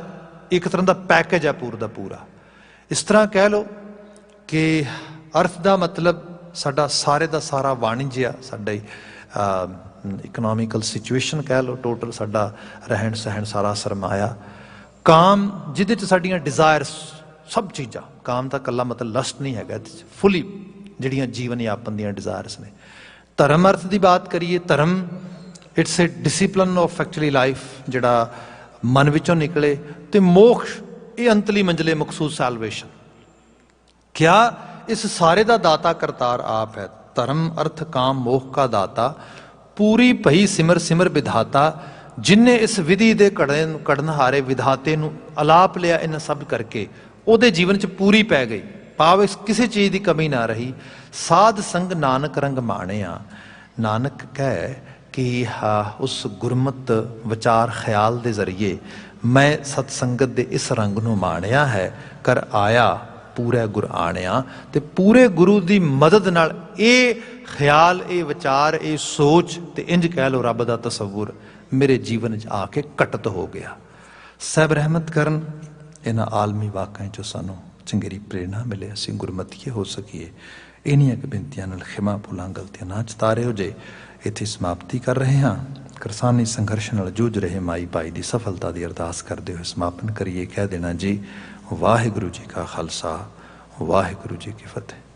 ਇੱਕ ਤਰ੍ਹਾਂ ਦਾ ਪੈਕੇਜ ਹੈ ਪੂਰਾ ਦਾ ਪੂਰਾ। ਇਸ ਤਰ੍ਹਾਂ ਕਹਿ ਲਓ ਕਿ ਅਰਥ ਦਾ ਮਤਲਬ ਸਾਡਾ ਸਾਰੇ ਦਾ ਸਾਰਾ ਵਾਣਿਜ ਆ, ਸਾਡਾ ਇਕਨੋਮਿਕਲ ਸਿਚੁਏਸ਼ਨ ਕਹਿ ਲਓ, ਟੋਟਲ ਸਾਡਾ ਰਹਿਣ ਸਹਿਣ ਸਾਰਾ ਸਰਮਾਇਆ। ਕਾਮ ਜਿਹਦੇ 'ਚ ਸਾਡੀਆਂ ਡਿਜ਼ਾਇਰਸ ਸਭ ਚੀਜ਼ਾਂ, ਕਾਮ ਦਾ ਇਕੱਲਾ ਮਤਲਬ ਲਸਟ ਨਹੀਂ ਹੈਗਾ, ਇਹਦੇ 'ਚ ਫੁੱਲੀ ਜਿਹੜੀਆਂ ਜੀਵਨ ਯਾਪਨ ਦੀਆਂ ਡਿਜ਼ਾਇਰਸ ਨੇ। ਧਰਮ ਅਰਥ ਦੀ ਬਾਤ ਕਰੀਏ, ਧਰਮ it's A discipline of actually life, ਜਿਹੜਾ ਮਨ ਵਿੱਚੋਂ ਨਿਕਲੇ। ਤੇ ਮੋਕਸ਼ ਇਹ ਅੰਤਲੀ ਮੰਜ਼ਲੇ ਮਕਸੂਦ ਸੈਲਵੇਸ਼ਨ। ਕਿਆ ਇਸ ਸਾਰੇ ਦਾ ਦਾਤਾ ਕਰਤਾਰ ਆਪ ਹੈ। ਧਰਮ ਅਰਥ ਕਾਮ ਮੋਹ ਕਾ ਦਾਤਾ, ਪੂਰੀ ਭਈ ਸਿਮਰ ਸਿਮਰ ਵਿਧਾਤਾ। ਜਿਨਨੇ ਇਸ ਵਿਧੀ ਦੇ ਕੜਨਹਾਰੇ ਵਿਧਾਤੇ ਨੂੰ ਅਲਾਪ ਲਿਆ, ਇਹਨਾਂ ਸਭ ਕਰਕੇ ਉਹਦੇ ਜੀਵਨ 'ਚ ਪੂਰੀ ਪੈ ਗਈ, ਭਾਵ ਕਿਸੇ ਚੀਜ਼ ਦੀ ਕਮੀ ਨਾ ਰਹੀ। ਸਾਧ ਸੰਗ ਨਾਨਕ ਰੰਗ ਮਾਣਿਆ। ਨਾਨਕ ਕਹਿ ਕਿ ਉਸ ਗੁਰਮਤ ਵਿਚਾਰ ਖਿਆਲ ਦੇ ਜ਼ਰੀਏ ਮੈਂ ਸਤਸੰਗਤ ਦੇ ਇਸ ਰੰਗ ਨੂੰ ਮਾਣਿਆ ਹੈ। ਕਰ ਆਇਆ ਪੂਰਾ ਗੁਰ ਆਣਿਆ। ਤੇ ਪੂਰੇ ਗੁਰੂ ਦੀ ਮਦਦ ਨਾਲ ਇਹ ਖਿਆਲ, ਇਹ ਵਿਚਾਰ, ਇਹ ਸੋਚ ਤੇ ਇੰਜ ਕਹਿ ਲਓ ਰੱਬ ਦਾ ਤਸੱਵੁਰ ਮੇਰੇ ਜੀਵਨ 'ਚ ਆ ਕੇ ਘਟਤ ਹੋ ਗਿਆ। ਸਾਹਿਬ ਰਹਿਮਤ ਕਰਨ, ਇਹਨਾਂ ਆਲਮੀ ਵਾਕਿਆਂ 'ਚੋਂ ਸਾਨੂੰ ਚੰਗੇਰੀ ਪ੍ਰੇਰਣਾ ਮਿਲੇ, ਅਸੀਂ ਗੁਰਮਤੀਏ ਹੋ ਸਕੀਏ। ਇੰਨੀਆਂ ਕੁ ਬੇਨਤੀਆਂ ਨਾਲ ਖਿਮਾ ਭੁੱਲਾਂ ਗਲਤੀਆਂ ਨਾ ਚਤਾਰਿਓ ਜੇ। ਇੱਥੇ ਸਮਾਪਤੀ ਕਰ ਰਹੇ ਹਾਂ। ਕਿਰਸਾਨੀ ਸੰਘਰਸ਼ ਨਾਲ ਜੂਝ ਰਹੇ ਮਾਈ ਭਾਈ ਦੀ ਸਫਲਤਾ ਦੀ ਅਰਦਾਸ ਕਰਦੇ ਹੋਏ ਸਮਾਪਨ ਕਰੀਏ। ਕਹਿ ਦੇਣਾ ਜੀ, ਵਾਹਿਗੁਰੂ ਜੀ ਕਾ ਖਾਲਸਾ, ਵਾਹਿਗੁਰੂ ਜੀ ਕੀ ਫਤਿਹ।